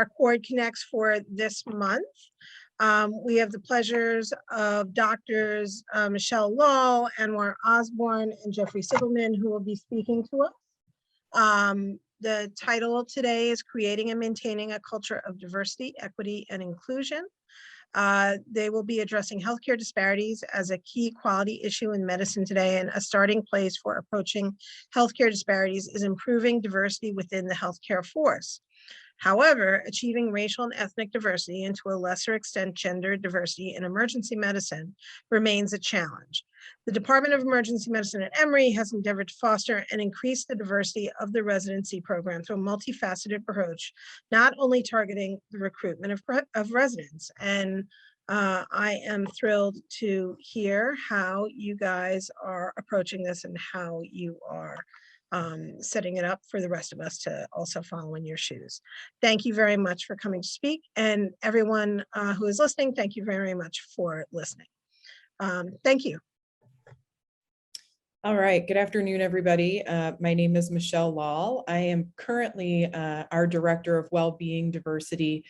Our Cord Connects for this month. We have the pleasures of Doctors Michelle Lall, Anwar Osborne, and Jeffrey Siegelman, who will be speaking to us. The title today is Creating and Maintaining a Culture of Diversity, Equity, and Inclusion. They will be addressing healthcare disparities as a key quality issue in medicine today, and a starting place for approaching healthcare disparities is improving diversity within the healthcare force. However, achieving racial and ethnic diversity, and to a lesser extent gender diversity in emergency medicine, remains a challenge. The Department of Emergency Medicine at Emory has endeavored to foster and increase the diversity of the residency program through a multifaceted approach, not only targeting the recruitment of residents. And I am thrilled to hear how you guys are approaching this and how you are setting it up for the rest of us to also follow in your shoes. Thank you very much for coming to speak, and everyone who is listening, thank you very much for listening. Thank you. All right, good afternoon, everybody. My name is Michelle Lall. I am currently our Director of Wellbeing, Diversity,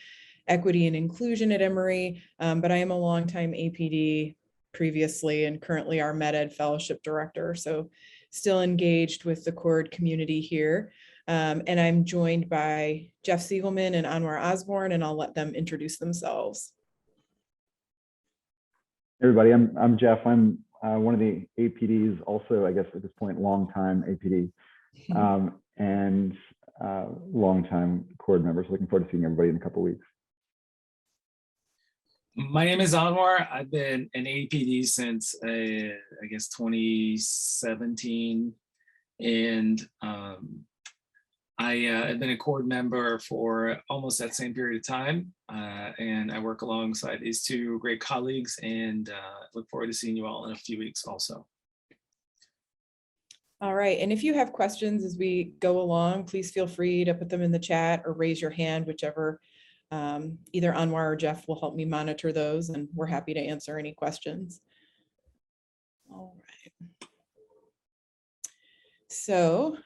Equity, and Inclusion at Emory, but I am a longtime APD previously and currently our MedEd Fellowship Director, so still engaged with the Cord community here. And I'm joined by Jeff Siegelman and Anwar Osborne, and I'll let them introduce themselves. Everybody, I'm Jeff. I'm one of the APDs, also, I guess at this point, longtime APD, and longtime Cord members. Looking forward to seeing everybody in a couple of weeks. My name is Anwar. I've been an APD since, I guess, 2017. And I have been a Cord member for almost that same period of time. And I work alongside these two great colleagues, and look forward to seeing you all in a few weeks also. All right, and if you have questions as we go along, please feel free to put them in the chat or raise your hand, whichever. Either Anwar or Jeff will help me monitor those, and we're happy to answer any questions. All right. So,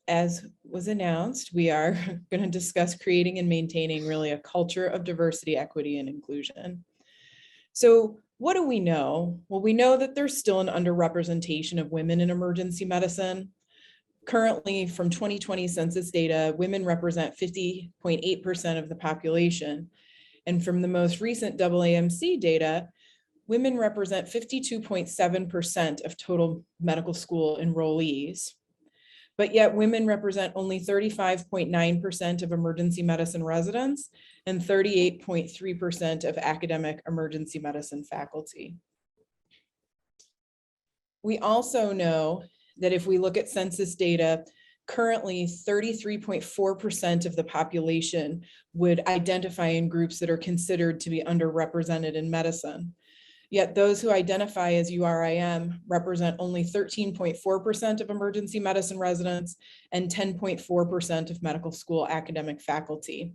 as was announced, we are going to discuss creating and maintaining really a culture of diversity, equity, and inclusion. So what do we know? Well, we know that there's still an underrepresentation of women in emergency medicine. Currently, from 2020 census data, women represent 50.8% of the population. And from the most recent AAMC data, women represent 52.7% of total medical school enrollees. But yet women represent only 35.9% of emergency medicine residents and 38.3% of academic emergency medicine faculty. We also know that if we look at census data, currently 33.4% of the population would identify in groups that are considered to be underrepresented in medicine. Yet those who identify as URIM represent only 13.4% of emergency medicine residents and 10.4% of medical school academic faculty.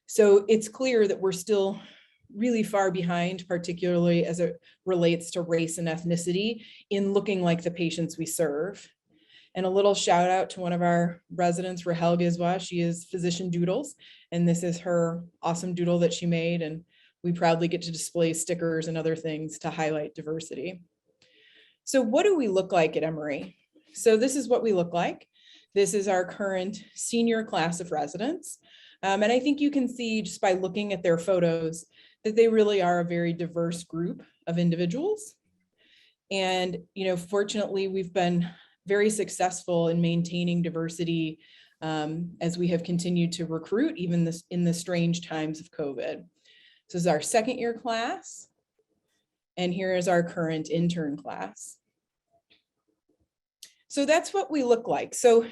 So it's clear that we're still really far behind, particularly as it relates to race and ethnicity, in looking like the patients we serve. And a little shout out to one of our residents, Rahel Gizwa. She is Physician Doodles, and this is her awesome doodle that she made, and we proudly get to display stickers and other things to highlight diversity. So what do we look like at Emory? So this is what we look like. This is our current senior class of residents. And I think you can see just by looking at their photos that they really are a very diverse group of individuals. And, fortunately, we've been very successful in maintaining diversity as we have continued to recruit, even in the strange times of COVID. So this is our second year class, and here is our current intern class. So that's what we look like. So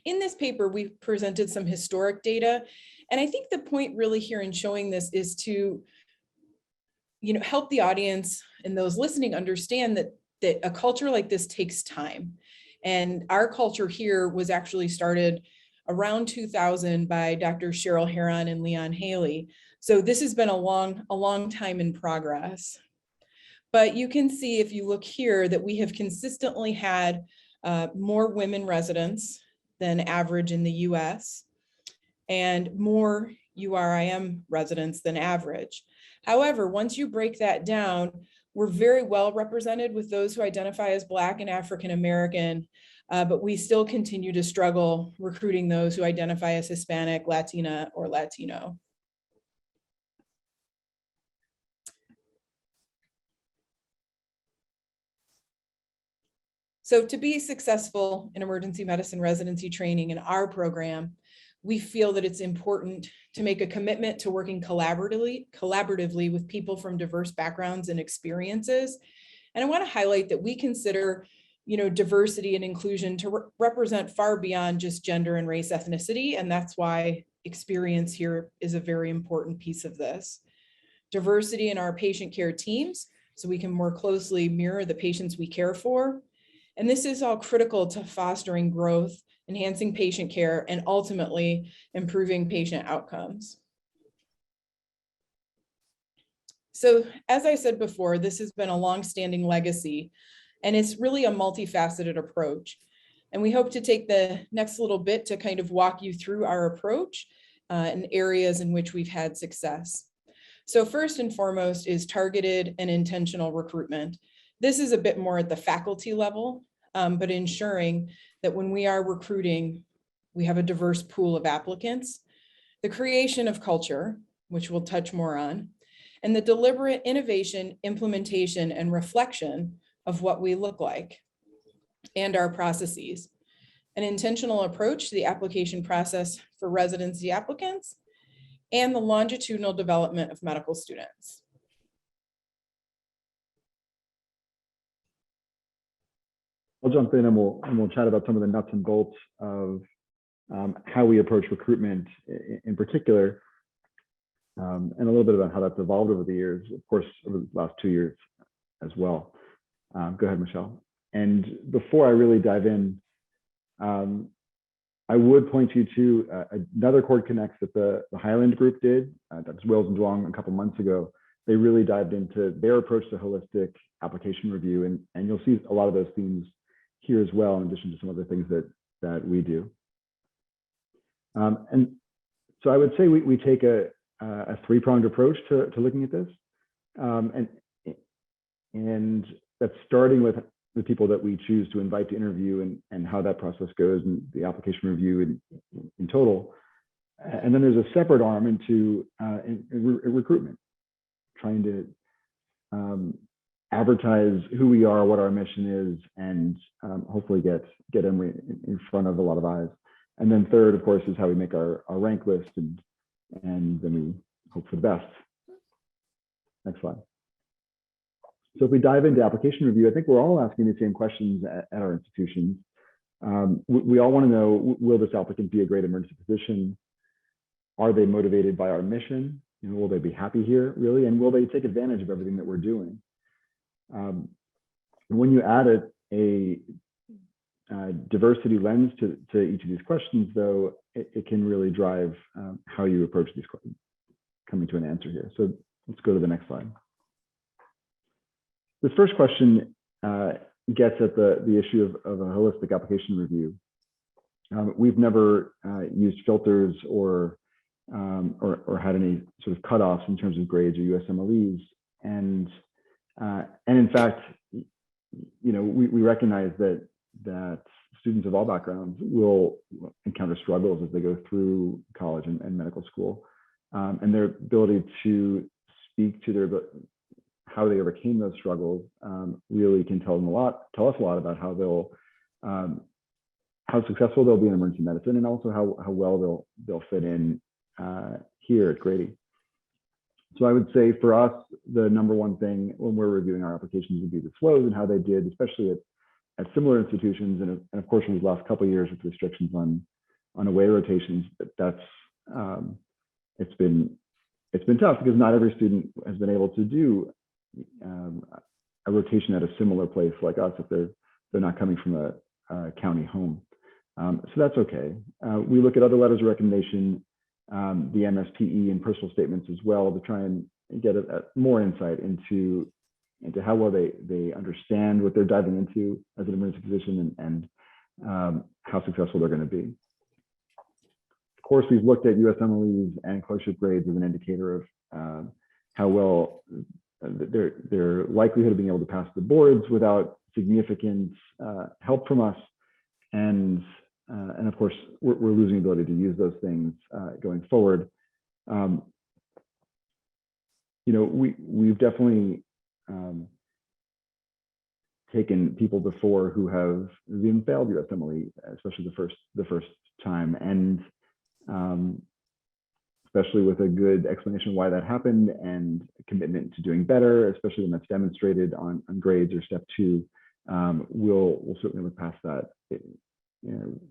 in this paper, we've presented some historic data, and I think the point really here in showing this is to, help the audience and those listening understand that a culture like this takes time. And our culture here was actually started around 2000 by Dr. Cheryl Heron and Leon Haley. So this has been a long time in progress. But you can see, if you look here, that we have consistently had more women residents than average in the US. and more URIM residents than average. However, once you break that down, we're very well represented with those who identify as Black and African American, but we still continue to struggle recruiting those who identify as Hispanic, Latina, or Latino. So to be successful in emergency medicine residency training in our program, we feel that it's important to make a commitment to working collaboratively with people from diverse backgrounds and experiences. And I want to highlight that we consider, diversity and inclusion to represent far beyond just gender and race ethnicity. And that's why experience here is a very important piece of this. Diversity in our patient care teams, so we can more closely mirror the patients we care for. And this is all critical to fostering growth, enhancing patient care, and ultimately improving patient outcomes. So as I said before, this has been a long-standing legacy, and it's really a multifaceted approach. And we hope to take the next little bit to kind of walk you through our approach and areas in which we've had success. So first and foremost is targeted and intentional recruitment. This is a bit more at the faculty level, but ensuring that when we are recruiting, we have a diverse pool of applicants, the creation of culture, which we'll touch more on, and the deliberate innovation, implementation, and reflection of what we look like and our processes. An intentional approach to the application process for residency applicants, and the longitudinal development of medical students. I'll jump in and we'll chat about some of the nuts and bolts of how we approach recruitment in particular, and a little bit about how that's evolved over the years, of course, over the last 2 years as well. Go ahead, Michelle. And before I really dive in, I would point you to another Cord Connects that the Highland group did, that's Wills and Duong, a couple months ago. They really dived into their approach to holistic application review, and you'll see a lot of those themes here as well, in addition to some other things that we do. And so I would say we take a three-pronged approach to looking at this, and that's starting with the people that we choose to invite to interview and how that process goes, and the application review in total. And then there's a separate arm into recruitment, trying to advertise who we are, what our mission is, and hopefully get Emory in front of a lot of eyes. And then third, of course, is how we make our rank list, and then we hope for the best. Next slide. So if we dive into application review, I think we're all asking the same questions at our institutions. We all want to know, will this applicant be a great emergency physician? Are they motivated by our mission? Will they be happy here, really? And will they take advantage of everything that we're doing? When you add a diversity lens to each of these questions, though, it can really drive how you approach these questions, coming to an answer here. So let's go to the next slide. This first question gets at the issue of a holistic application review. We've never used filters or had any sort of cutoffs in terms of grades or USMLEs, and in fact, we recognize that students of all backgrounds will encounter struggles as they go through college and medical school, and their ability to speak to how they overcame those struggles really can tell us a lot about how successful they'll be in emergency medicine, and also how well they'll fit in here at Grady. So I would say for us, the number one thing when we're reviewing our applications would be the flows and how they did, especially at similar institutions, and of course in these last couple of years with restrictions on away rotations. It's been tough because not every student has been able to do a rotation at a similar place like us if they're not coming from a county home. So that's okay. We look at other letters of recommendation, the MSPE and personal statements as well, to try and get more insight into how well they understand what they're diving into as an emergency physician, and how successful they're going to be. course, we've looked at USMLEs and clerkship grades as an indicator of how well their likelihood of being able to pass the boards without significant help from us. And of course, we're losing the ability to use those things going forward. We've definitely taken people before who have even failed USMLE, especially the first time, and especially with a good explanation why that happened and commitment to doing better, especially when that's demonstrated on grades or step 2, we'll certainly look past that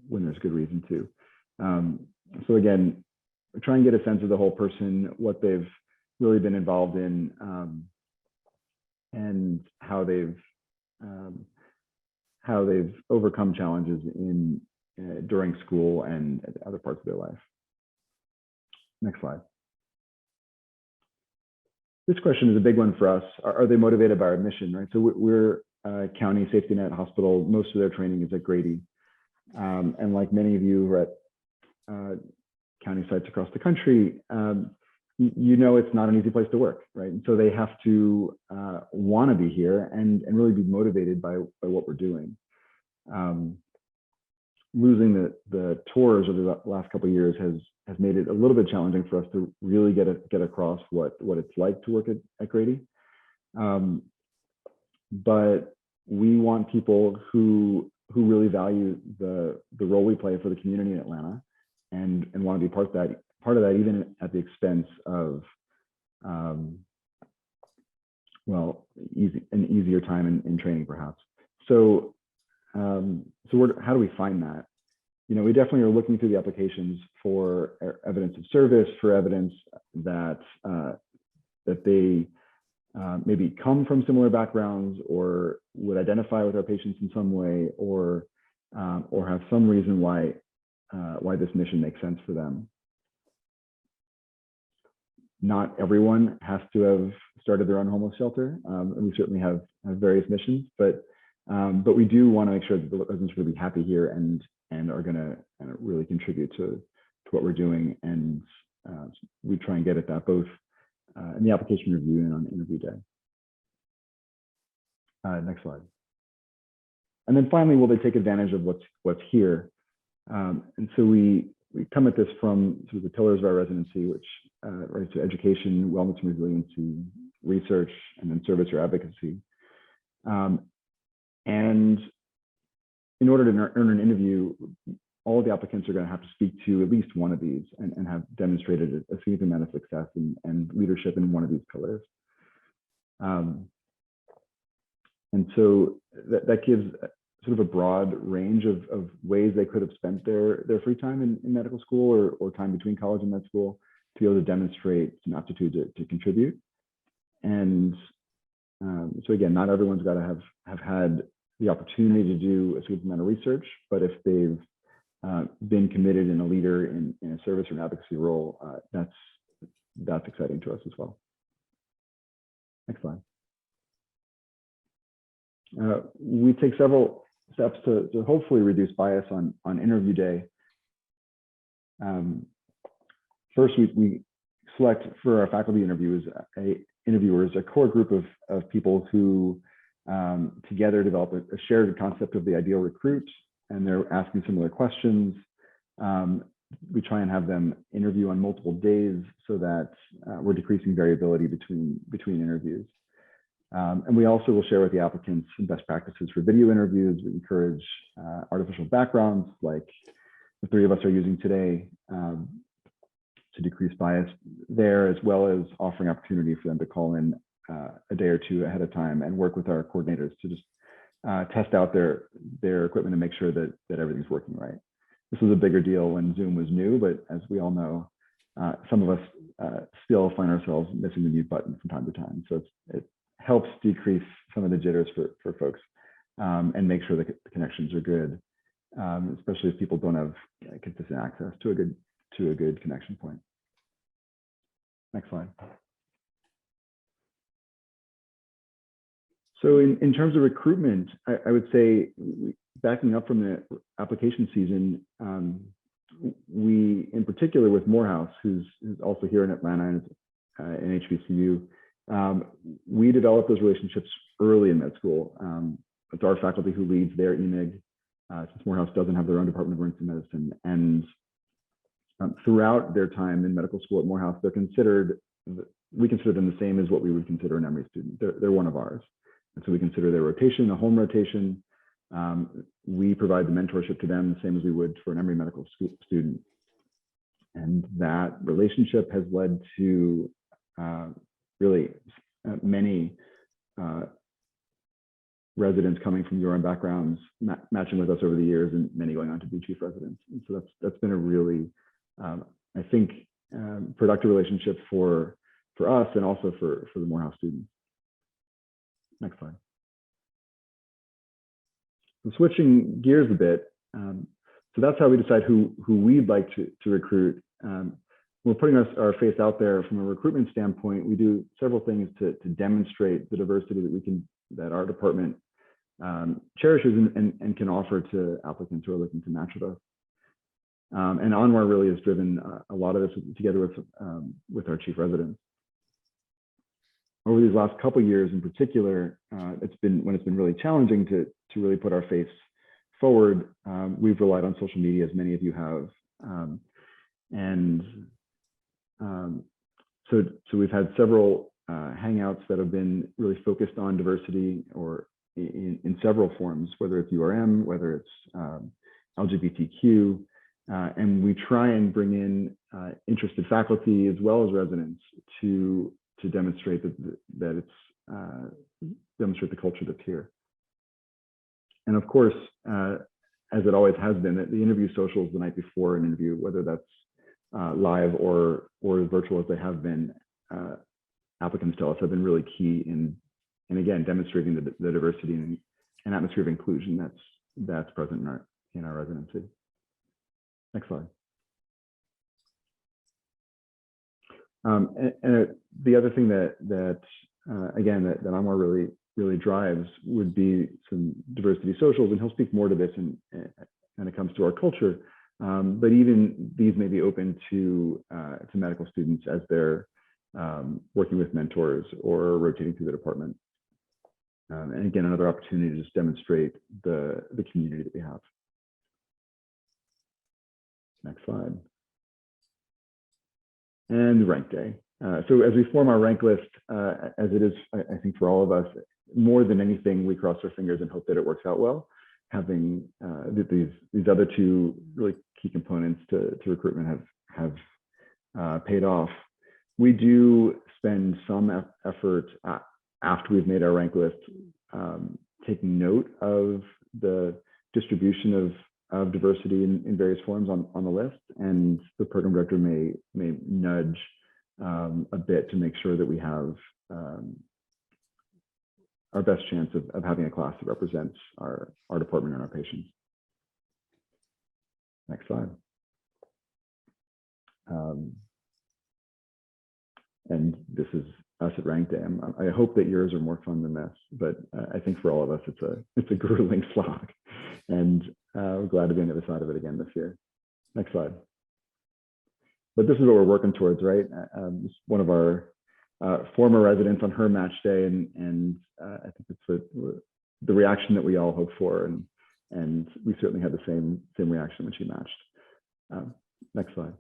when there's good reason to. So again, try and get a sense of the whole person, what they've really been involved in, and how they've overcome challenges during school and other parts of their life. Next slide. This question is a big one for us. Are they motivated by our mission, right? So we're a county safety net hospital. Most of their training is at Grady. And like many of you who are at county sites across the country, it's not an easy place to work, right? And so they have to want to be here and really be motivated by what we're doing. Losing the tours over the last couple of years has made it a little bit challenging for us to really get across what it's like to work at Grady. But we want people who really value the role we play for the community in Atlanta and want to be part of that even at the expense of an easier time in training perhaps. So how do we find that? We definitely are looking through the applications for evidence of service, for evidence that they maybe come from similar backgrounds or would identify with our patients in some way, or have some reason why this mission makes sense for them. Not everyone has to have started their own homeless shelter, and we certainly have various missions, but we do want to make sure that the residents will be happy here and are going to really contribute to what we're doing. And we try and get at that both in the application review and on interview day. Next slide. And then finally, will they take advantage of what's here? And so we come at this from sort of the pillars of our residency, which relates to education, wellness and resiliency, research, and then service or advocacy. And in order to earn an interview, all of the applicants are going to have to speak to at least one of these and have demonstrated a significant amount of success and leadership in one of these pillars. And so that gives sort of a broad range of ways they could have spent their free time in medical school or time between college and med school to be able to demonstrate some aptitude to contribute. And so again, not everyone's got to have had the opportunity to do a significant amount of research, but if they've been committed and a leader in a service or an advocacy role, that's exciting to us as well. Next slide. We take several steps to hopefully reduce bias on interview day. First, we select for our faculty interviewers a core group of people who together develop a shared concept of the ideal recruit, and they're asking similar questions. We try and have them interview on multiple days so that we're decreasing variability between interviews. And we also will share with the applicants some best practices for video interviews. We encourage artificial backgrounds like the three of us are using today to decrease bias there, as well as offering opportunity for them to call in a day or two ahead of time and work with our coordinators to just test out their equipment and make sure that everything's working right. This was a bigger deal when Zoom was new, but as we all know, some of us still find ourselves missing the mute button from time to time. So it helps decrease some of the jitters for folks and make sure that the connections are good, especially if people don't have consistent access to a good connection point. Next slide. So in terms of recruitment, I would say, backing up from the application season, we in particular with Morehouse, who's also here in Atlanta and in HBCU, we developed those relationships early in med school. It's our faculty who leads their EMIG, since Morehouse doesn't have their own Department of Emergency Medicine. And throughout their time in medical school at Morehouse, we consider them the same as what we would consider an Emory student. They're one of ours. And so we consider their rotation a home rotation. We provide the mentorship to them the same as we would for an Emory medical student. And that relationship has led to really many residents coming from URM backgrounds matching with us over the years, and many going on to be chief residents. And so that's been a really, I think, productive relationship for us and also for the Morehouse students. Next slide. So switching gears a bit, so that's how we decide who we'd like to recruit. We're putting our face out there from a recruitment standpoint. We do several things to demonstrate the diversity that our department cherishes and can offer to applicants who are looking to match with us. And Anwar really has driven a lot of this together with our chief residents. Over these last couple of years in particular, it's been really challenging to really put our face forward. We've relied on social media, as many of you have. So we've had several hangouts that have been really focused on diversity, or in several forms, whether it's URM, whether it's LGBTQ, and we try and bring in interested faculty as well as residents to demonstrate that it's demonstrate the culture that's here. And of course, as it always has been, the interview socials the night before an interview, whether that's live or virtual as they have been, applicants tell us have been really key in again demonstrating the diversity and atmosphere of inclusion that's present in our residency. Next slide. And the other thing that Anwar really drives would be some diversity socials, and he'll speak more to this when it comes to our culture. But even these may be open to medical students as they're working with mentors or rotating through the department. And again, another opportunity to just demonstrate the community that we have. Next slide. And rank day. So as we form our rank list, as it is, I think for all of us, more than anything, we cross our fingers and hope that it works out well. Having these other two really key components to recruitment have paid off. We do spend some effort after we've made our rank list, taking note of the distribution of diversity in various forms on the list, and the program director may nudge a bit to make sure that we have our best chance of having a class that represents our department and our patients. Next slide. And this is us at rank day. I hope that yours are more fun than this, but I think for all of us, it's a grueling slog, and we're glad to be on the other side of it again this year. Next slide. But this is what we're working towards, right? One of our former residents on her match day, and I think it's the reaction that we all hope for, and we certainly had the same reaction when she matched. Next slide.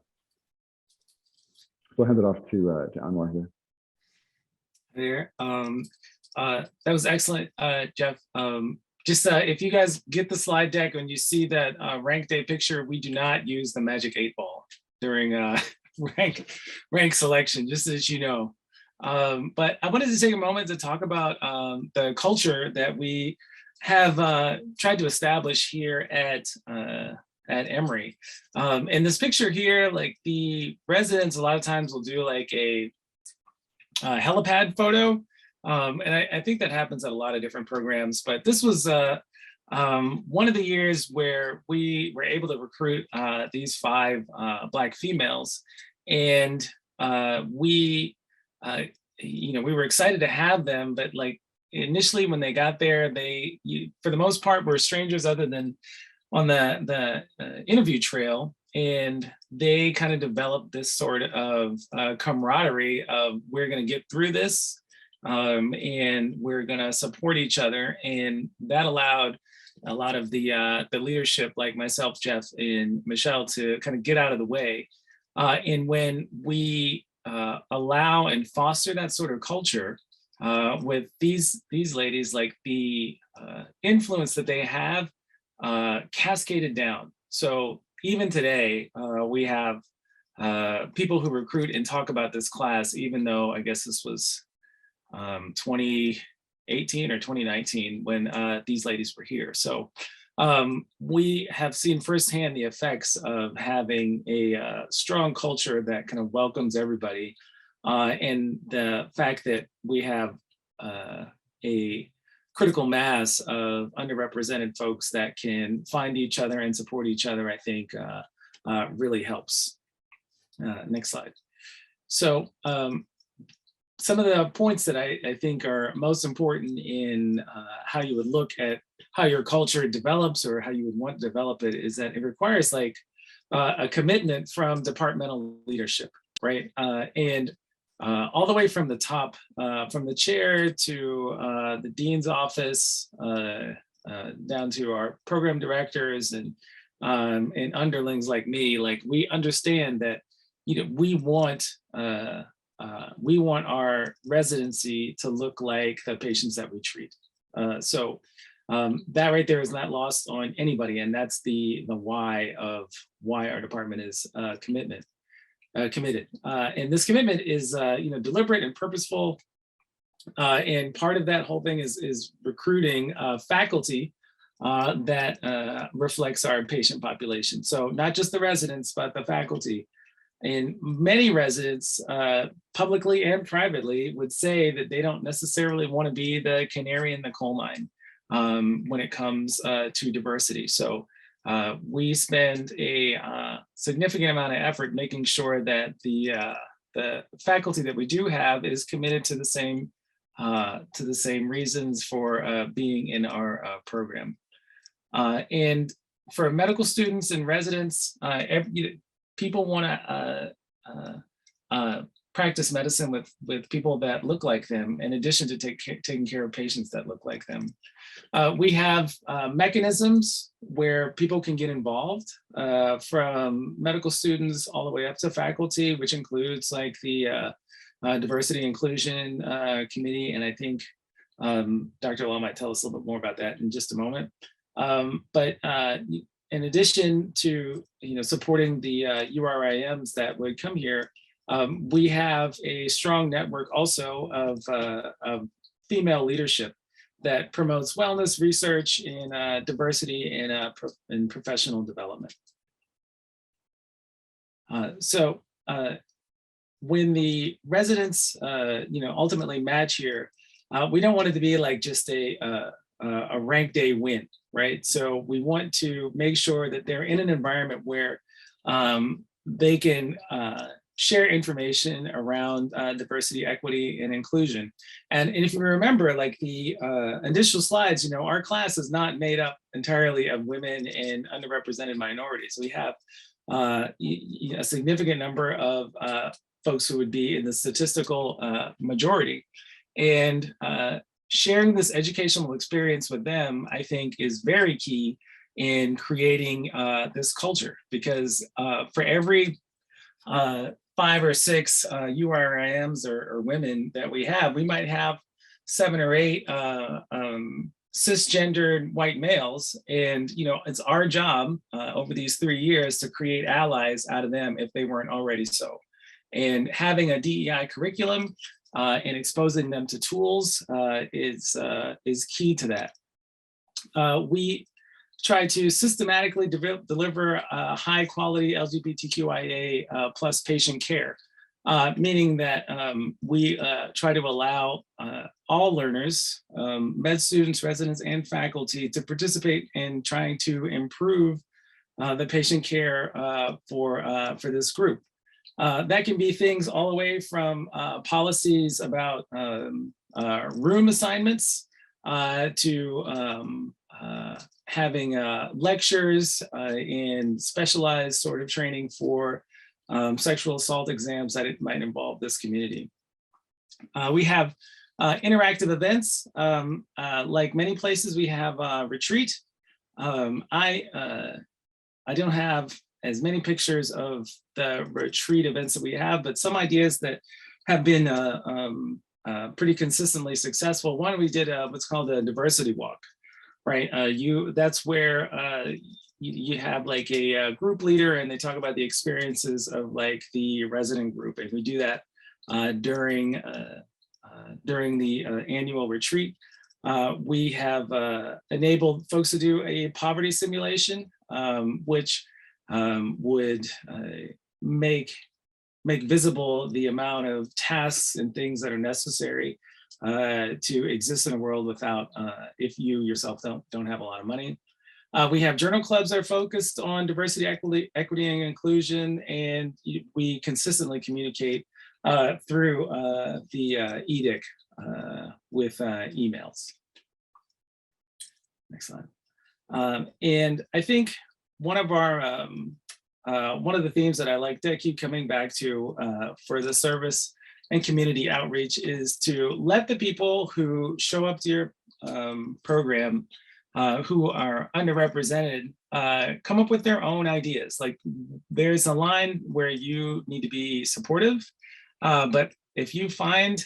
We'll hand it off to Anwar here. There. That was excellent, Jeff. Just if you guys get the slide deck and you see that rank day picture, we do not use the magic 8-ball during rank selection, just as you know. But I wanted to take a moment to talk about the culture that we have tried to establish here at Emory. In this picture here, like the residents a lot of times will do like a helipad photo. And I think that happens at a lot of different programs, but this was one of the years where we were able to recruit these 5 Black females. And we were excited to have them, but like initially when they got there, for the most part were strangers other than on the interview trail. and they kind of developed this sort of camaraderie of we're going to get through this, and we're going to support each other. And that allowed a lot of the leadership, like myself, Jeff, and Michelle, to kind of get out of the way. And when we allow and foster that sort of culture with these ladies, like the influence that they have cascaded down. So even today, we have people who recruit and talk about this class, even though I guess this was 2018 or 2019 when these ladies were here. So we have seen firsthand the effects of having a strong culture that kind of welcomes everybody, and the fact that we have a critical mass of underrepresented folks that can find each other and support each other, I think really helps. Next slide. So some of the points that I think are most important in how you would look at how your culture develops or how you would want to develop it is that it requires like a commitment from departmental leadership, right? And all the way from the top, from the chair to the dean's office, down to our program directors and underlings like me, like we understand that, you know, we want our residency to look like the patients that we treat. So that right there is not lost on anybody, and that's the why of why our department is committed. And this commitment is deliberate and purposeful. And part of that whole thing is recruiting faculty that reflects our patient population. So not just the residents, but the faculty. And many residents, publicly and privately, would say that they don't necessarily want to be the canary in the coal mine when it comes to diversity. So we spend a significant amount of effort making sure that the faculty that we do have is committed to the same reasons for being in our program. And for medical students and residents, people want to practice medicine with people that look like them, in addition to taking care of patients that look like them. We have mechanisms where people can get involved, from medical students all the way up to faculty, which includes like the diversity inclusion committee. And I think Dr. Lall might tell us a little bit more about that in just a moment. But in addition to supporting the URIMs that would come here, we have a strong network also of female leadership that promotes wellness research in diversity and professional development. So when the residents ultimately match here, we don't want it to be like just a rank day win, right? So we want to make sure that they're in an environment where they can share information around diversity, equity, and inclusion. And if you remember, like the initial slides, our class is not made up entirely of women and underrepresented minorities. We have a significant number of folks who would be in the statistical majority. And sharing this educational experience with them, I think, is very key in creating this culture, because for every 5 or 6 URIMs or women that we have, we might have 7 or 8 cisgendered white males. And it's our job over these 3 years to create allies out of them if they weren't already so. And having a DEI curriculum and exposing them to tools is key to that. We try to systematically deliver high quality LGBTQIA plus patient care, meaning that we try to allow all learners, med students, residents, and faculty to participate in trying to improve the patient care for this group. That can be things all the way from policies about room assignments to having lectures and specialized sort of training for sexual assault exams that it might involve this community. We have interactive events. Like many places, we have a retreat. I don't have as many pictures of the retreat events that we have, but some ideas that have been pretty consistently successful. One, we did what's called a diversity walk, right? That's where you have like a group leader and they talk about the experiences of like the resident group. And we do that during the annual retreat. We have enabled folks to do a poverty simulation, which would make visible the amount of tasks and things that are necessary to exist in a world without, if you yourself don't have a lot of money. We have journal clubs that are focused on diversity, equity, and inclusion, and we consistently communicate through the edict with emails. Next slide. And I think one of the themes that I like to keep coming back to for the service and community outreach is to let the people who show up to your program who are underrepresented come up with their own ideas. Like there's a line where you need to be supportive, but if they find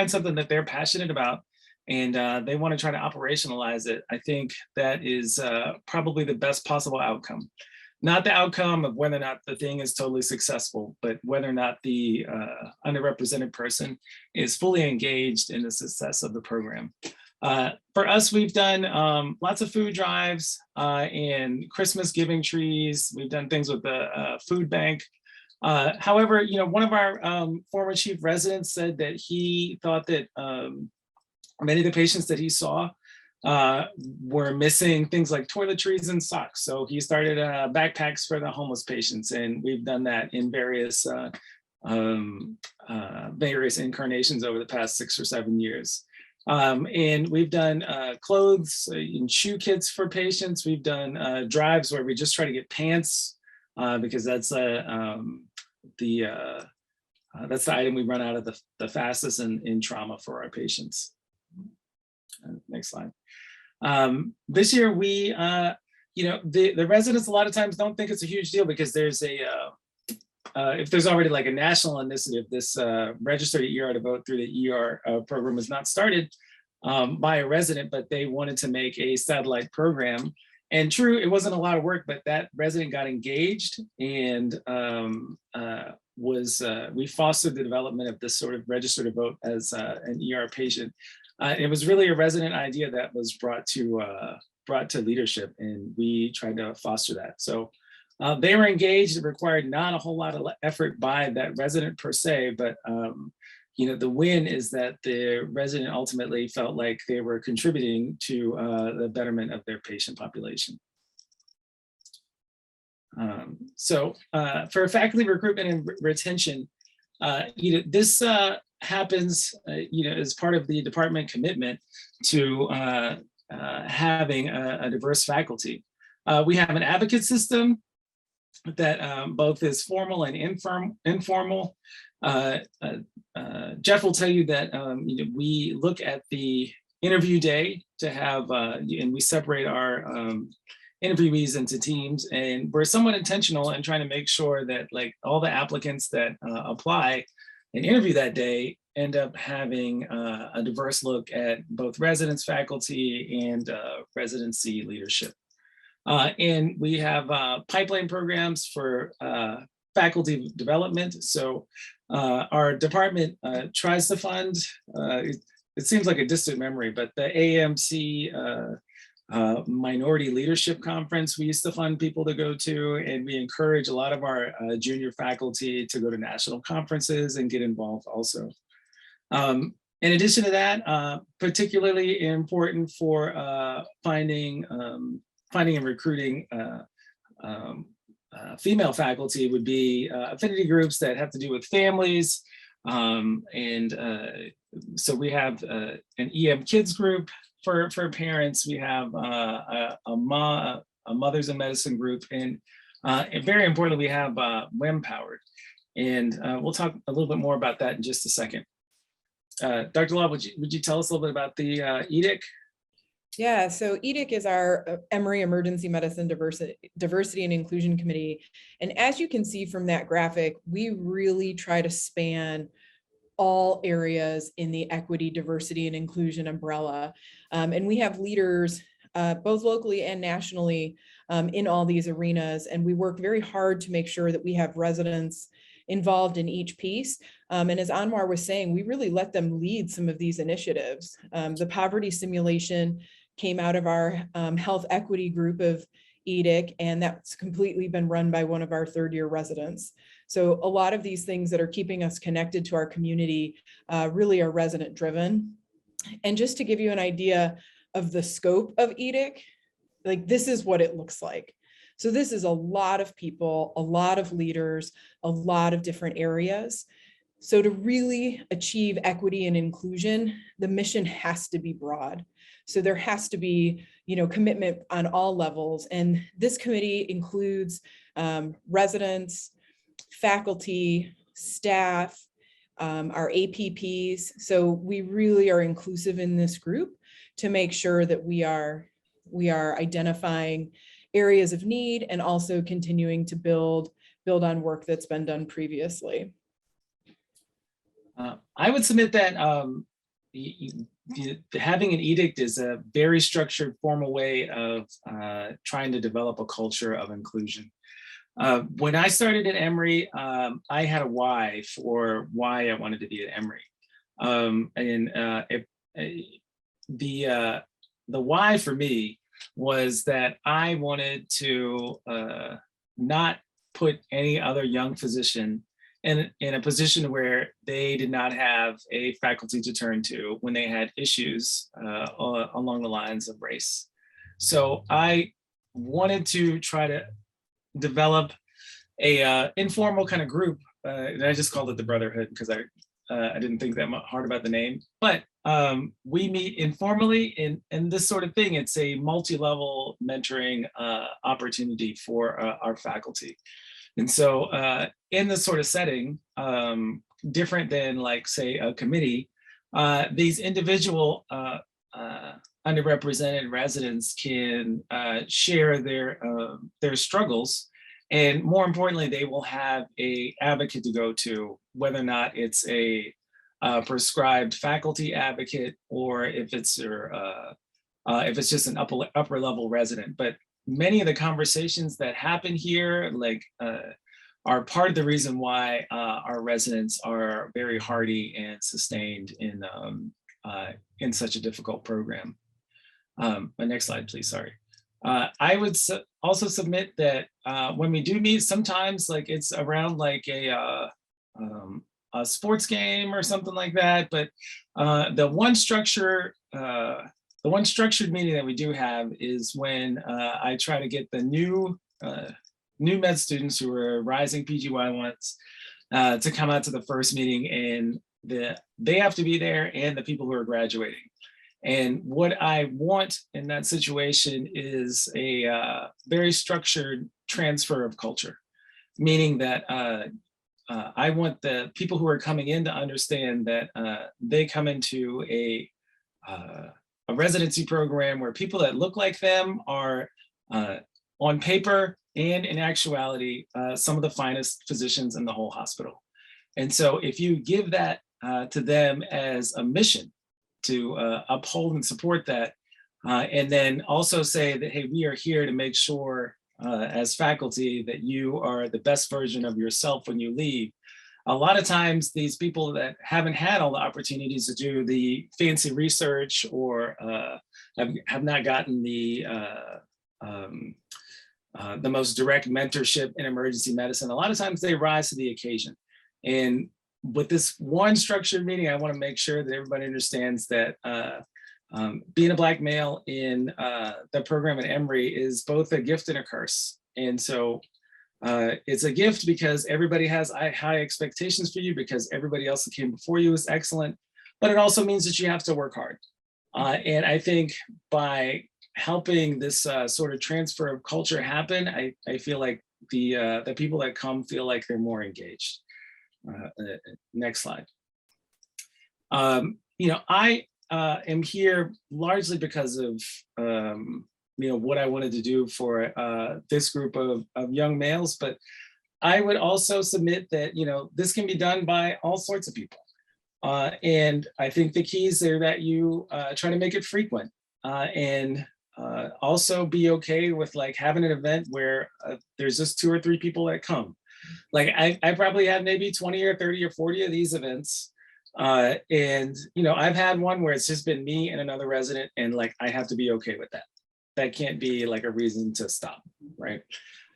something that they're passionate about and they want to try to operationalize it, I think that is probably the best possible outcome. Not the outcome of whether or not the thing is totally successful, but whether or not the underrepresented person is fully engaged in the success of the program. For us, we've done lots of food drives and Christmas giving trees. We've done things with the food bank. However, one of our former chief residents said that he thought that many of the patients that he saw were missing things like toiletries and socks. So he started backpacks for the homeless patients, and we've done that in various incarnations over the past 6 or 7 years. And we've done clothes and shoe kits for patients. We've done drives where we just try to get pants because that's the item we run out of the fastest in trauma for our patients. Next slide. This year we, the residents a lot of times don't think it's a huge deal because there's if there's already like a national initiative, this register to ER to vote through the ER program was not started by a resident, but they wanted to make a satellite program. And true, it wasn't a lot of work, but that resident got engaged and we fostered the development of this sort of register to vote as an ER patient. It was really a resident idea that was brought to leadership, and we tried to foster that. So they were engaged. It required not a whole lot of effort by that resident per se, but the win is that the resident ultimately felt like they were contributing to the betterment of their patient population. So for faculty recruitment and retention, this happens, as part of the department commitment to having a diverse faculty. We have an advocate system that both is formal and informal. Jeff will tell you that we look at the interview day to have, and we separate our interviewees into teams, and we're somewhat intentional in trying to make sure that like all the applicants that apply and interview that day end up having a diverse look at both residents, faculty, and residency leadership. And we have pipeline programs for faculty development. So our department tries to fund, it seems like a distant memory, but the AMC Minority Leadership Conference, we used to fund people to go to, and we encourage a lot of our junior faculty to go to national conferences and get involved also. In addition to that, particularly important for finding and recruiting female faculty would be affinity groups that have to do with families, So we have an EM kids group for parents. We have a mothers in medicine group, and very importantly, we have WEM powered. And we'll talk a little bit more about that in just a second. Dr. Lall, would you tell us a little bit about the EDIC? Yeah, so EDIC is our Emory Emergency Medicine Diversity and Inclusion Committee. And as you can see from that graphic, we really try to span all areas in the equity, diversity, and inclusion umbrella. And we have leaders both locally and nationally in all these arenas. And we work very hard to make sure that we have residents involved in each piece. And as Anwar was saying, we really let them lead some of these initiatives. The poverty simulation came out of our health equity group of EDIC, and that's completely been run by one of our third-year residents. So a lot of these things that are keeping us connected to our community really are resident driven. And just to give you an idea of the scope of EDIC, like this is what it looks like. So this is a lot of people, a lot of leaders, a lot of different areas. So to really achieve equity and inclusion, the mission has to be broad. So there has to be, commitment on all levels. And this committee includes residents, faculty, staff, our APPs. So we really are inclusive in this group to make sure that we are identifying areas of need and also continuing to build on work that's been done previously. I would submit that having an edict is a very structured, formal way of trying to develop a culture of inclusion. When I started at Emory, I had a why for why I wanted to be at Emory. The why for me was that I wanted to not put any other young physician in a position where they did not have a faculty to turn to when they had issues along the lines of race. So I wanted to try to develop a informal kind of group, and I just called it the Brotherhood because I didn't think that hard about the name. But we meet informally, and this sort of thing. It's a multi-level mentoring opportunity for our faculty. And so in this sort of setting, different than like, say, a committee, these individual underrepresented residents can share their struggles. And more importantly, they will have an advocate to go to, whether or not it's a prescribed faculty advocate or if it's just an upper level resident. But many of the conversations that happen here, are part of the reason why our residents are very hardy and sustained in such a difficult program. My next slide, please. Sorry. I would also submit that when we do meet, sometimes it's around a sports game or something like that. But the one structured meeting that we do have is when I try to get the new med students who are rising PGY1s to come out to the first meeting, and they have to be there, and the people who are graduating. And what I want in that situation is a very structured transfer of culture, meaning that I want the people who are coming in to understand that they come into a residency program where people that look like them are on paper and in actuality some of the finest physicians in the whole hospital. And so if you give that to them as a mission to uphold and support that, and then also say that, hey, we are here to make sure as faculty that you are the best version of yourself when you leave. A lot of times these people that haven't had all the opportunities to do the fancy research or have not gotten the most direct mentorship in emergency medicine, a lot of times they rise to the occasion. And with this one structured meeting, I want to make sure that everybody understands that being a Black male in the program at Emory is both a gift and a curse. And so It's a gift because everybody has high expectations for you because everybody else that came before you is excellent, but it also means that you have to work hard. And I think by helping this sort of transfer of culture happen, I feel like the people that come feel like they're more engaged. Next slide. I am here largely because of what I wanted to do for this group of young males, but I would also submit that this can be done by all sorts of people. And I think the keys are that you try to make it frequent and also be okay with like having an event where there's just 2 or 3 people that come. Like I probably have maybe 20 or 30 or 40 of these events. And I've had one where it's just been me and another resident, and like I have to be okay with that. That can't be like a reason to stop, right?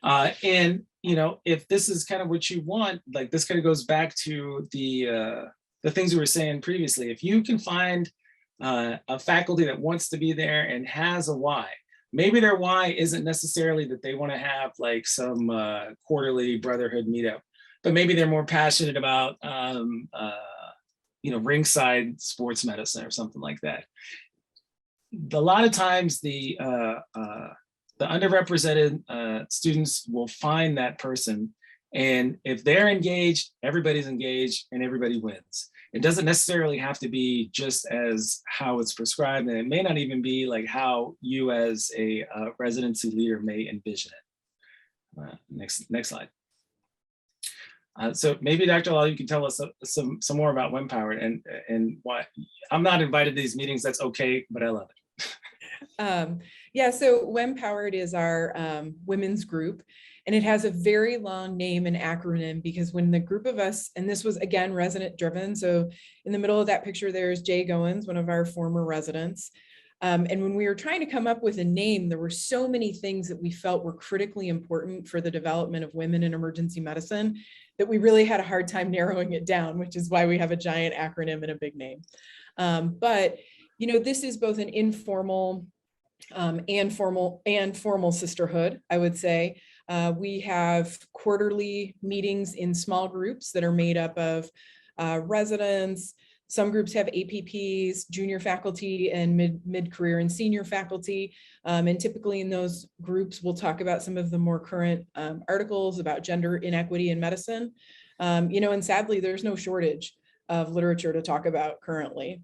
And if this is kind of what you want, like this kind of goes back to the things we were saying previously. If you can find a faculty that wants to be there and has a why, maybe their why isn't necessarily that they want to have like some quarterly brotherhood meetup, but maybe they're more passionate about ringside sports medicine or something like that. A lot of times the underrepresented students will find that person, and if they're engaged, everybody's engaged and everybody wins. It doesn't necessarily have to be just as how it's prescribed, and it may not even be like how you as a residency leader may envision it. Next slide. So maybe Dr. Lall, you can tell us some more about WemPowered and why. I'm not invited to these meetings, that's okay, but I love it. Yeah, so WemPowered is our women's group, and it has a very long name and acronym because when the group of us, and this was again resident driven, so in the middle of that picture there's Jay Goins, one of our former residents. And when we were trying to come up with a name, there were so many things that we felt were critically important for the development of women in emergency medicine that we really had a hard time narrowing it down, which is why we have a giant acronym and a big name. But this is both an informal and formal sisterhood, I would say. We have quarterly meetings in small groups that are made up of residents. Some groups have APPs, junior faculty, and mid-career and senior faculty. And typically in those groups, we'll talk about some of the more current articles about gender inequity in medicine. And sadly, there's no shortage of literature to talk about currently.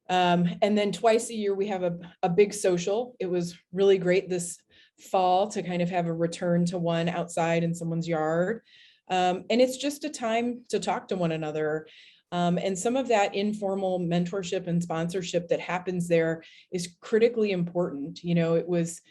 And then twice a year, we have a big social. It was really great this fall to kind of have a return to one outside in someone's yard. And it's just a time to talk to one another. And some of that informal mentorship and sponsorship that happens there is critically important. It was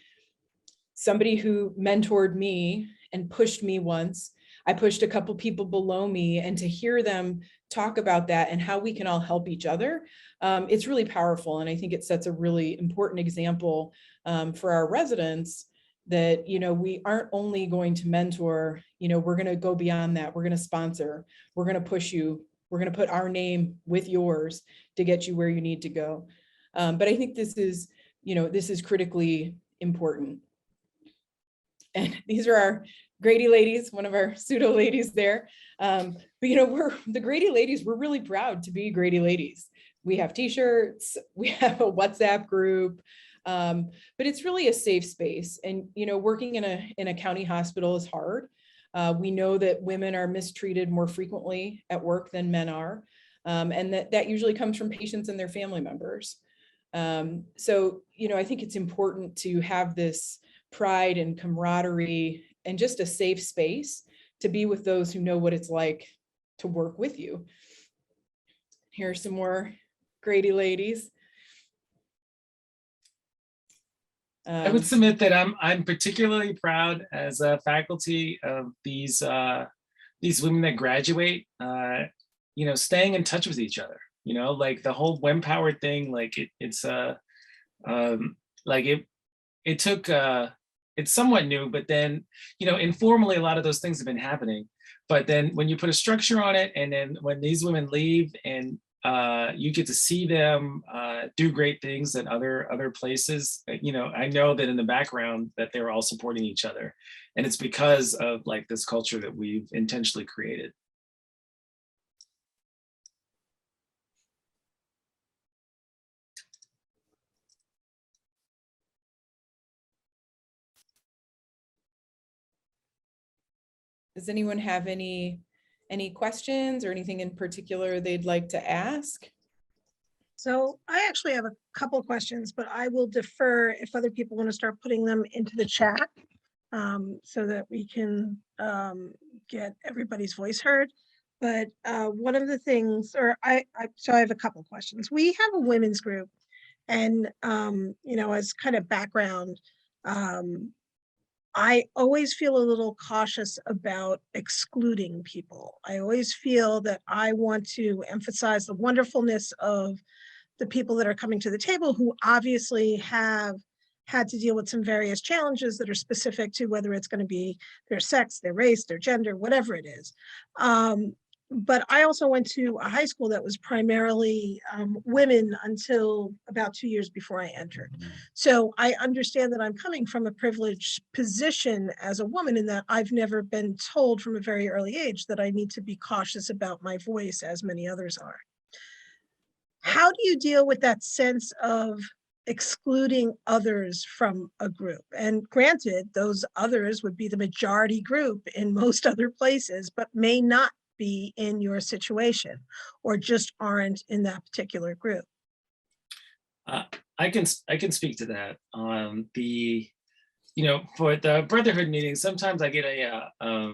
somebody who mentored me and pushed me once. I pushed a couple people below me, and to hear them talk about that and how we can all help each other, it's really powerful. And I think it sets a really important example for our residents that, we aren't only going to mentor, we're going to go beyond that. We're going to sponsor, we're going to push you. We're going to put our name with yours to get you where you need to go. But I think this is critically important. And these are our Grady ladies, one of our pseudo ladies there. But we're the Grady ladies. We're really proud to be Grady ladies. We have t-shirts, we have a WhatsApp group, but it's really a safe space. And working in a county hospital is hard. We know that women are mistreated more frequently at work than men are, and that usually comes from patients and their family members. So, I think it's important to have this pride and camaraderie and just a safe space to be with those who know what it's like to work with you. Here's some more Grady ladies. I would submit that I'm particularly proud as a faculty of these women that graduate, staying in touch with each other. Like the whole WemPowered thing, like it took it's somewhat new, but then informally a lot of those things have been happening. But then when you put a structure on it, and then when these women leave and you get to see them do great things at other places. I know that in the background that they're all supporting each other, and it's because of like this culture that we've intentionally created. Does anyone have any questions or anything in particular they'd like to ask? So I actually have a couple of questions, but I will defer if other people want to start putting them into the chat, so that we can get everybody's voice heard. But one of the things, so I have a couple of questions. We have a women's group, and as kind of background, I always feel a little cautious about excluding people. I always feel that I want to emphasize the wonderfulness of the people that are coming to the table, who obviously have had to deal with some various challenges that are specific to whether it's going to be their sex, their race, their gender, whatever it is. But I also went to a high school that was primarily women until about 2 years before I entered. So I understand that I'm coming from a privileged position as a woman, in that I've never been told from a very early age that I need to be cautious about my voice, as many others are. How do you deal with that sense of excluding others from a group? And granted, those others would be the majority group in most other places, but may not be in your situation, or just aren't in that particular group. I can speak to that. For the brotherhood meeting, sometimes I get a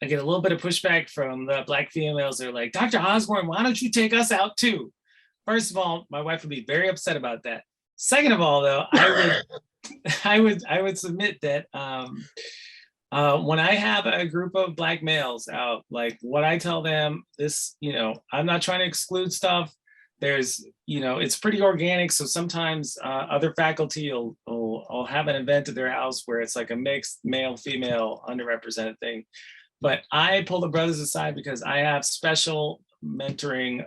little bit of pushback from the Black females. They're like, Dr. Osborne, why don't you take us out too? First of all, my wife would be very upset about that. Second of all, though, I would submit that when I have a group of Black males out, like what I tell them, I'm not trying to exclude stuff. There's, it's pretty organic. So sometimes other faculty will have an event at their house where it's like a mixed male, female, underrepresented thing. But I pull the brothers aside because I have special mentoring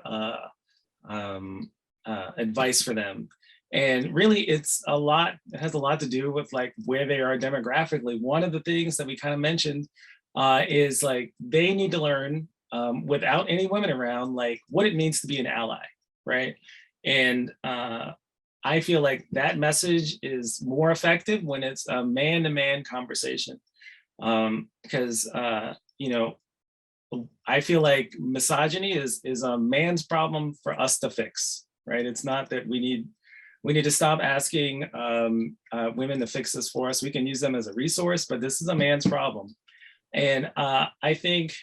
advice for them. And really it has a lot to do with like where they are demographically. One of the things that we kind of mentioned is like they need to learn without any women around, like what it means to be an ally, right? And I feel like that message is more effective when it's a man-to-man conversation. Because I feel like misogyny is a man's problem for us to fix, right? It's not that we need to stop asking women to fix this for us. We can use them as a resource, but this is a man's problem. And I think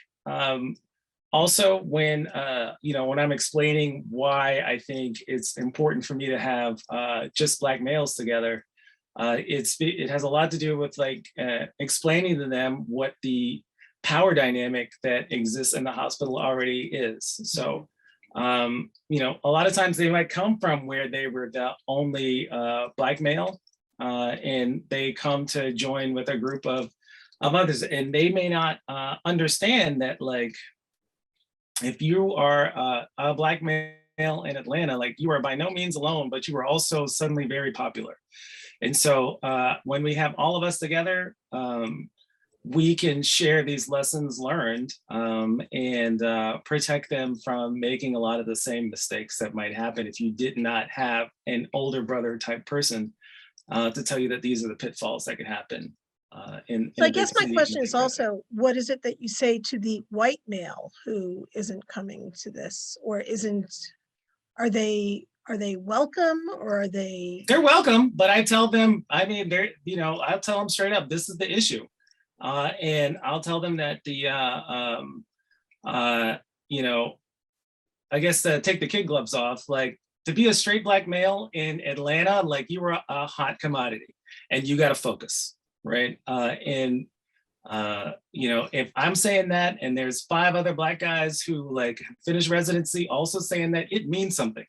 also when I'm explaining why I think it's important for me to have just Black males together, it has a lot to do with like explaining to them what the power dynamic that exists in the hospital already is. So, a lot of times they might come from where they were the only Black male, and they come to join with a group of others, and they may not understand that, like, if you are a Black male in Atlanta, like you are by no means alone, but you are also suddenly very popular. And so when we have all of us together, we can share these lessons learned and protect them from making a lot of the same mistakes that might happen if you did not have an older brother type person to tell you that these are the pitfalls that could happen. So I guess my question is also, what is it that you say to the white male who isn't coming to this, or are they welcome, or are they? They're welcome, but I tell them, I'll tell them straight up, this is the issue. And I'll tell them that I guess to take the kid gloves off, like to be a straight Black male in Atlanta, like you were a hot commodity and you got to focus, right? If I'm saying that and there's 5 other Black guys who like finished residency also saying that, it means something.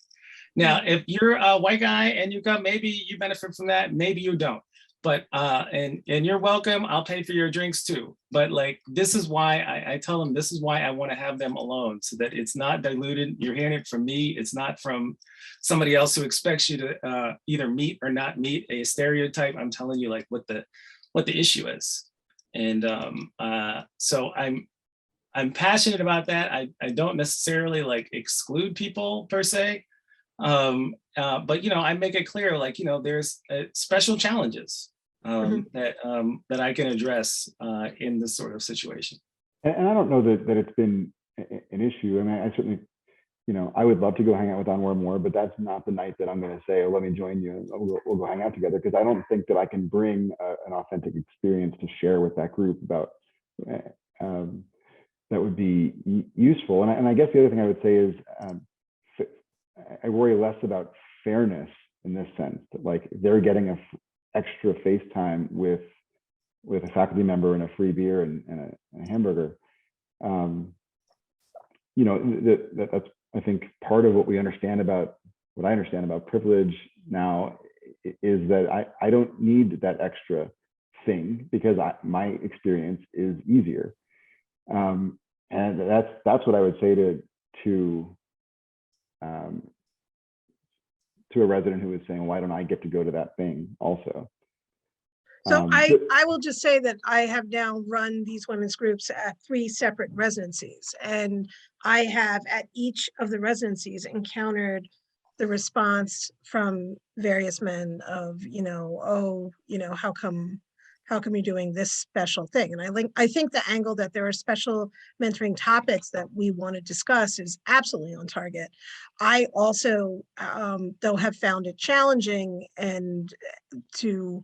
Now, if you're a white guy and maybe you benefit from that, maybe you don't. but and you're welcome. I'll pay for your drinks too. But like, this is why I tell them, this is why I want to have them alone, so that it's not diluted. You're hearing it from me. It's not from somebody else who expects you to either meet or not meet a stereotype. I'm telling you like what the issue is. And so I'm passionate about that. I don't necessarily like exclude people per se. But you know, I make it clear, like, you know, there's special challenges that I can address in this sort of situation. And I don't know that it's been an issue. I mean, I certainly, you know, I would love to go hang out with Anwar more, but that's not the night that I'm going to say, oh, let me join you and we'll go hang out together, because I don't think that I can bring an authentic experience to share with that group about that would be useful. And I guess the other thing I would say is I worry less about fairness in this sense, that like they're getting a extra face time with a faculty member and a free beer and a hamburger. You know, that's, I think, part of what I understand about privilege now is that I don't need that extra thing, because my experience is easier. And that's what I would say to a resident who is saying, why don't I get to go to that thing also? So I will just say that I have now run these women's groups at 3 separate residencies, and I have at each of the residencies encountered the response from various men of, you know, oh, you know, how come you're doing this special thing? And I think the angle that there are special mentoring topics that we want to discuss is absolutely on target. I also, though, have found it challenging and to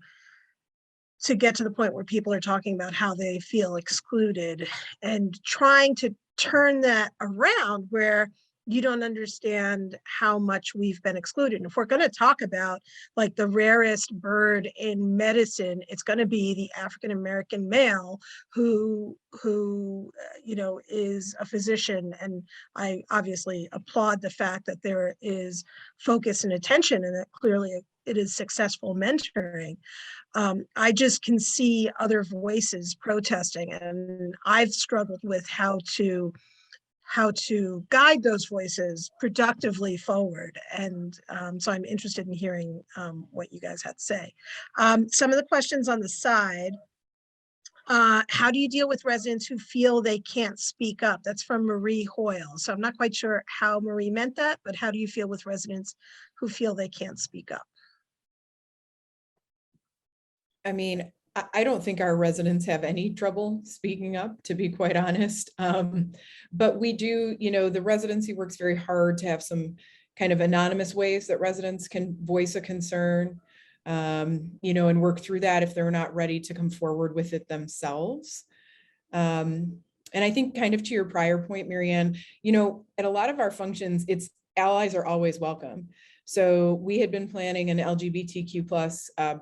get to the point where people are talking about how they feel excluded, and trying to turn that around where you don't understand how much we've been excluded. And if we're going to talk about like the rarest bird in medicine, it's going to be the African-American male who you know, is a physician. And I obviously applaud the fact that there is focus and attention, and that clearly it is successful mentoring. I just can see other voices protesting, and I've struggled with how to guide those voices productively forward. And so I'm interested in hearing what you guys had to say. Some of the questions on the side. How do you deal with residents who feel they can't speak up? That's from Marie Hoyle. So I'm not quite sure how Marie meant that, but how do you feel with residents who feel they can't speak up? I mean, I don't think our residents have any trouble speaking up, to be quite honest. But we do, you know, the residency works very hard to have some kind of anonymous ways that residents can voice a concern, you know, and work through that if they're not ready to come forward with it themselves. And I think, kind of to your prior point, Marianne, you know, at a lot of our functions, it's allies are always welcome. So we had been planning an LGBTQ+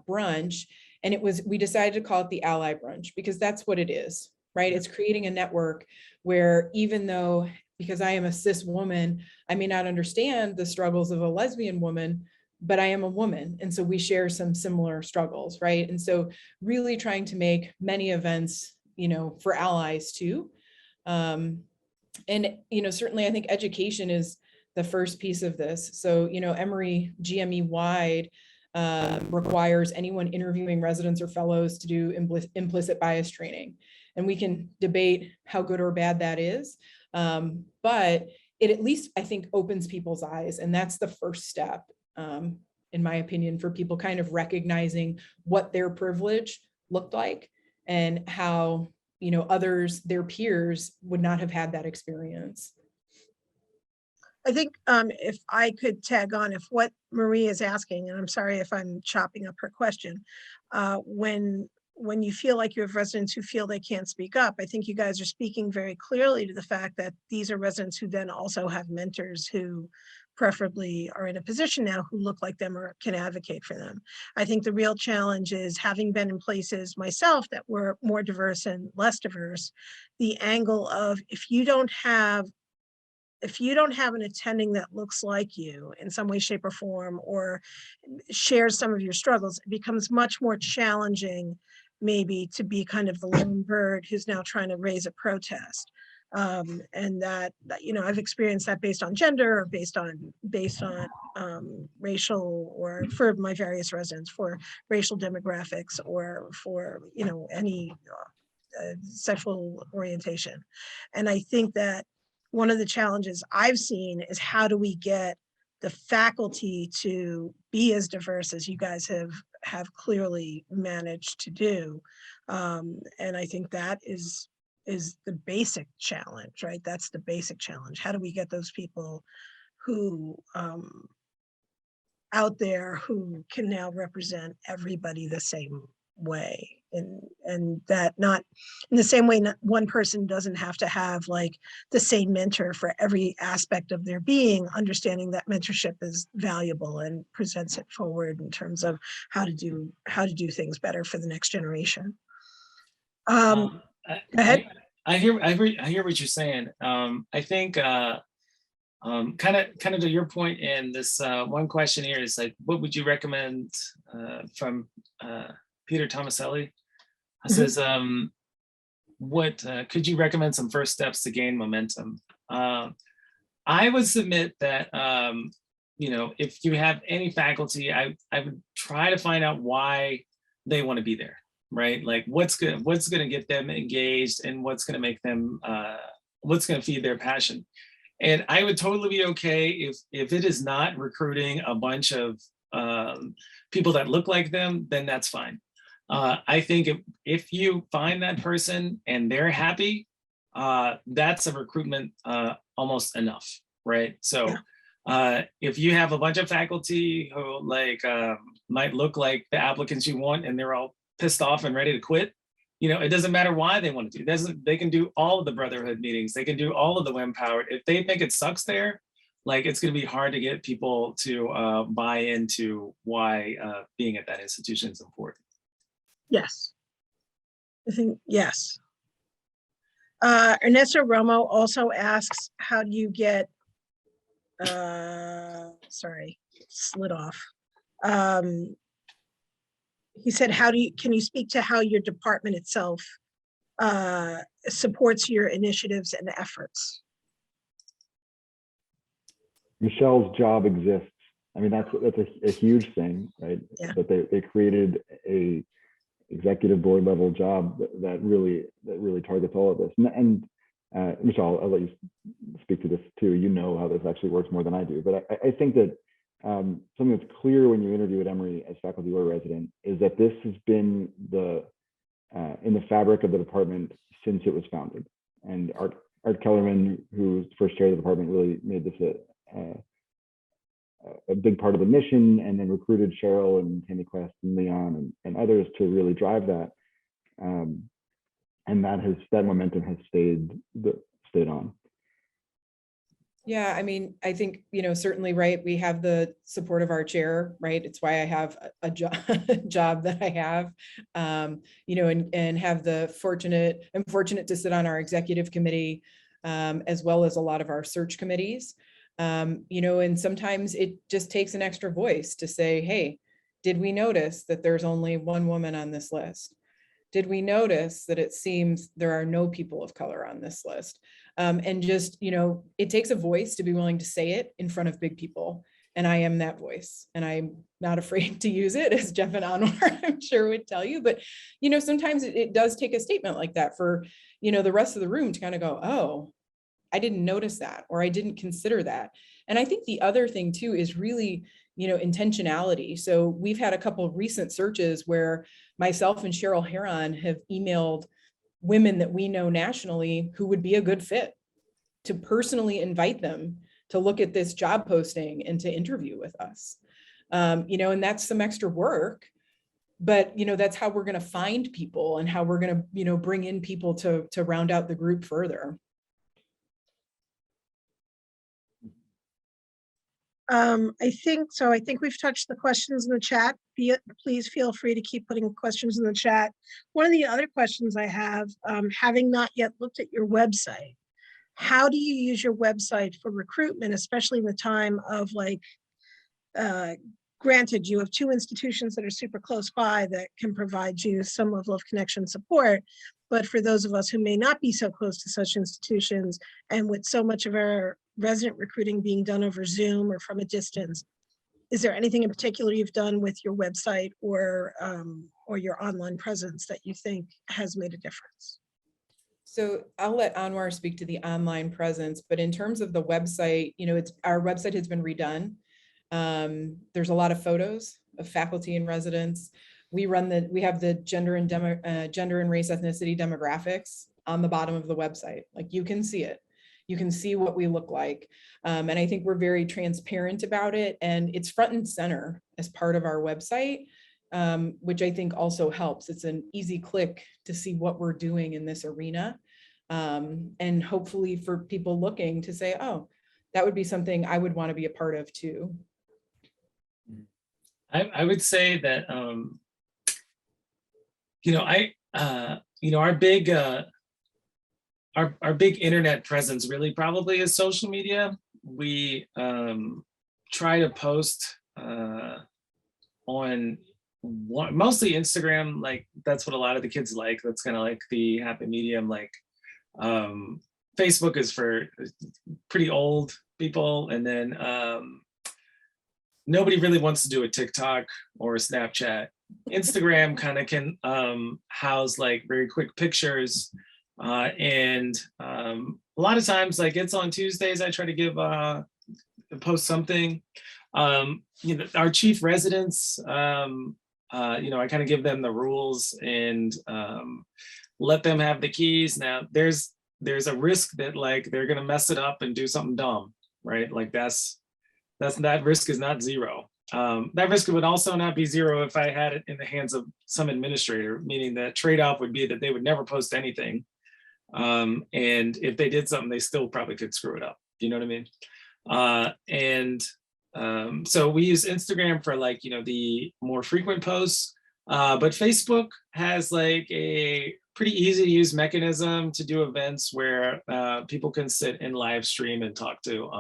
brunch, and we decided to call it the Ally Brunch, because that's what it is, right? It's creating a network where, even though, because I am a cis woman, I may not understand the struggles of a lesbian woman, but I am a woman. And so we share some similar struggles, right? And so really trying to make many events, you know, for allies too. And, you know, certainly I think education is the first piece of this. So, you know, Emory GME wide requires anyone interviewing residents or fellows to do implicit bias training. And we can debate how good or bad that is, but it at least, I think, opens people's eyes. And that's the first step, in my opinion, for people kind of recognizing what their privilege looked like and how, you know, others, their peers, would not have had that experience. I think if I could tag on, if what Marie is asking, and I'm sorry if I'm chopping up her question, when you feel like you have residents who feel they can't speak up, I think you guys are speaking very clearly to the fact that these are residents who then also have mentors who preferably are in a position now who look like them or can advocate for them. I think the real challenge is, having been in places myself that were more diverse and less diverse, the angle of, if you don't have if you don't have an attending that looks like you in some way, shape, or form, or shares some of your struggles, it becomes much more challenging maybe to be kind of the lone bird who's now trying to raise a protest. And that, you know, I've experienced that based on gender or based on racial, or for my various residents, for racial demographics, or for, you know, any sexual orientation. And I think that one of the challenges I've seen is, how do we get the faculty to be as diverse as you guys have clearly managed to do? And I think that is the basic challenge, right? That's the basic challenge. How do we get those people who out there who can now represent everybody the same way? And that, not in the same way, not one person doesn't have to have like the same mentor for every aspect of their being, understanding that mentorship is valuable and presents it forward in terms of how to do things better for the next generation. Go ahead. I hear what you're saying. I think kind of to your point in this one question here is like, what would you recommend from Peter Tomaselli? It says, what could you recommend some first steps to gain momentum? I would submit that, you know, if you have any faculty, I would try to find out why they want to be there, right? Like what's going to get them engaged, and what's going to make them, what's going to feed their passion. And I would totally be okay if it is not recruiting a bunch of people that look like them, then that's fine. I think if you find that person and they're happy, that's a recruitment almost enough, right? So if you have a bunch of faculty who like might look like the applicants you want, and they're all pissed off and ready to quit, you know, it doesn't matter why they want to do. They can do all of the brotherhood meetings. They can do all of the Empowered. If they think it sucks there, like it's going to be hard to get people to buy into why being at that institution is important. Yes. I think, yes. Ernesto Romo also asks, how do you get, sorry, slid off. He said, can you speak to how your department itself supports your initiatives and efforts? Michelle's job exists. I mean, that's a huge thing, right? Yeah. But they created a executive board level job that really targets all of this. And Michelle, I'll let you speak to this too. You know how this actually works more than I do. But I think that something that's clear when you interview at Emory as faculty or resident is that this has been in the fabric of the department since it was founded. And Art Kellerman, who's first chair of the department, really made this a big part of the mission, and then recruited Cheryl and Tammy Quest and Leon and others to really drive that. And that momentum has stayed on. Yeah, I mean, I think, you know, certainly, right, we have the support of our chair, right? It's why I have a job that I have, you know, and have I'm fortunate to sit on our executive committee, as well as a lot of our search committees. You know, and sometimes it just takes an extra voice to say, hey, did we notice that there's only one woman on this list? Did we notice that it seems there are no people of color on this list? And just, you know, it takes a voice to be willing to say it in front of big people. And I am that voice, and I'm not afraid to use it, as Jeff and Anwar, I'm sure, would tell you. But, you know, sometimes it does take a statement like that for, you know, the rest of the room to kind of go, oh, I didn't notice that, or I didn't consider that. And I think the other thing too is really, you know, intentionality. So we've had a couple of recent searches where myself and Cheryl Heron have emailed women that we know nationally who would be a good fit, to personally invite them to look at this job posting and to interview with us. You know, and that's some extra work, but, you know, that's how we're going to find people and how we're going to, you know, bring in people to round out the group further. I think we've touched the questions in the chat. Please feel free to keep putting questions in the chat. One of the other questions I have, having not yet looked at your website, how do you use your website for recruitment, especially in the time of like, granted, you have two institutions that are super close by that can provide you some level of connection support. But for those of us who may not be so close to such institutions, and with so much of our resident recruiting being done over Zoom or from a distance, is there anything in particular you've done with your website or your online presence that you think has made a difference? So I'll let Anwar speak to the online presence, but in terms of the website, our website has been redone. There's a lot of photos of faculty and residents. We have the gender and race ethnicity demographics on the bottom of the website. Like, you can see it. You can see what we look like. And I think we're very transparent about it, and it's front and center as part of our website, which I think also helps. It's an easy click to see what we're doing in this arena. And hopefully for people looking to say, oh, that would be something I would want to be a part of too. I would say that, our big internet presence really probably is social media. We try to post on mostly Instagram. Like, that's what a lot of the kids like. That's kind of like the happy medium. Like, Facebook is for pretty old people, and then nobody really wants to do a TikTok or a Snapchat. Instagram kind of can house like very quick pictures, and a lot of times, like, it's on Tuesdays, I try to post something. Our chief residents, I kind of give them the rules and let them have the keys. Now, there's a risk that, like, they're gonna mess it up and do something dumb, right? Like, that risk is not zero. That risk would also not be zero if I had it in the hands of some administrator, meaning that trade-off would be that they would never post anything. And if they did something, they still probably could screw it up. You know what I mean? So we use Instagram for, like, the more frequent posts, but Facebook has like a pretty easy to use mechanism to do events where people can sit and live stream and talk to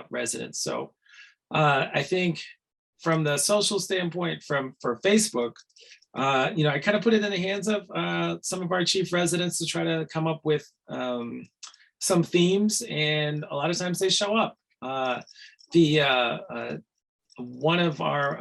residents. So I think from the social standpoint, for Facebook, I kind of put it in the hands of some of our chief residents to try to come up with some themes, and a lot of times they show up. One of our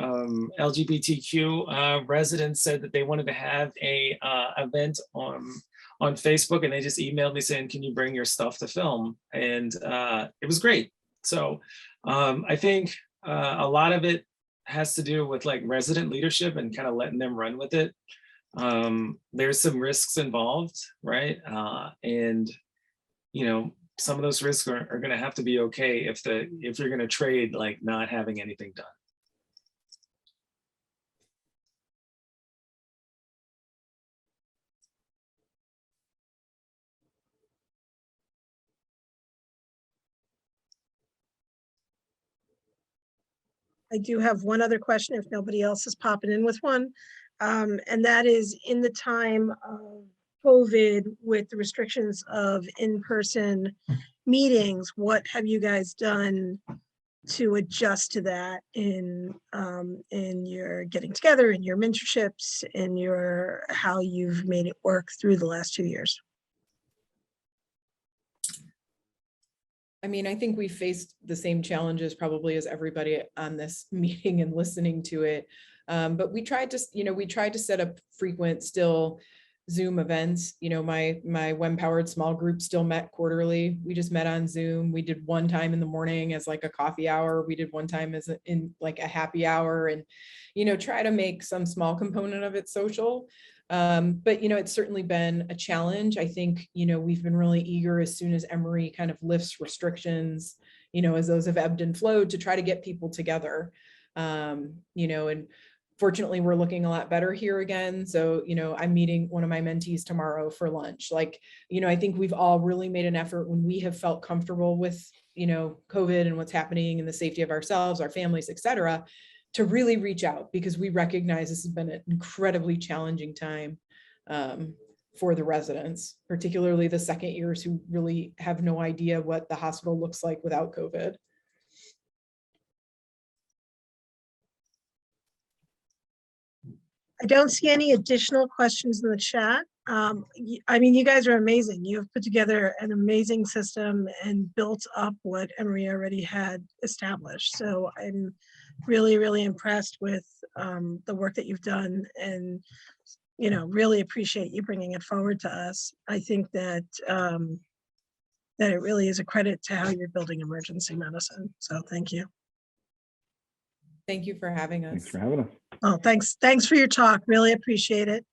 LGBTQ residents said that they wanted to have a event on Facebook, and they just emailed me saying, "Can you bring your stuff to film?" And it was great. So I think a lot of it has to do with, like, resident leadership and kind of letting them run with it. There's some risks involved, right? And some of those risks are going to have to be okay if you're going to trade, like, not having anything done. I do have one other question if nobody else is popping in with one. And that is, in the time of COVID with the restrictions of in-person meetings, what have you guys done to adjust to that in your getting together, in your mentorships, in your how you've made it work through the last 2 years? I mean, I think we faced the same challenges probably as everybody on this meeting and listening to it. But we tried to set up frequent still Zoom events. My WEM-powered small group still met quarterly. We just met on Zoom. We did one time in the morning as like a coffee hour. We did one time as in like a happy hour, and, try to make some small component of it social. But, it's certainly been a challenge. I think, we've been really eager as soon as Emory kind of lifts restrictions, as those have ebbed and flowed, to try to get people together. And fortunately, we're looking a lot better here again. So, I'm meeting one of my mentees tomorrow for lunch. Like, I think we've all really made an effort when we have felt comfortable with, COVID and what's happening and the safety of ourselves, our families, et cetera, to really reach out, because we recognize this has been an incredibly challenging time for the residents, particularly the second years who really have no idea what the hospital looks like without COVID. I don't see any additional questions in the chat. I mean, you guys are amazing. You've put together an amazing system and built up what Emory already had established. So I'm really, really impressed with the work that you've done, and really appreciate you bringing it forward to us. I think that that it really is a credit to how you're building emergency medicine. So thank you. Thank you for having us. Thanks for having us. Oh, thanks for your talk. Really appreciate it.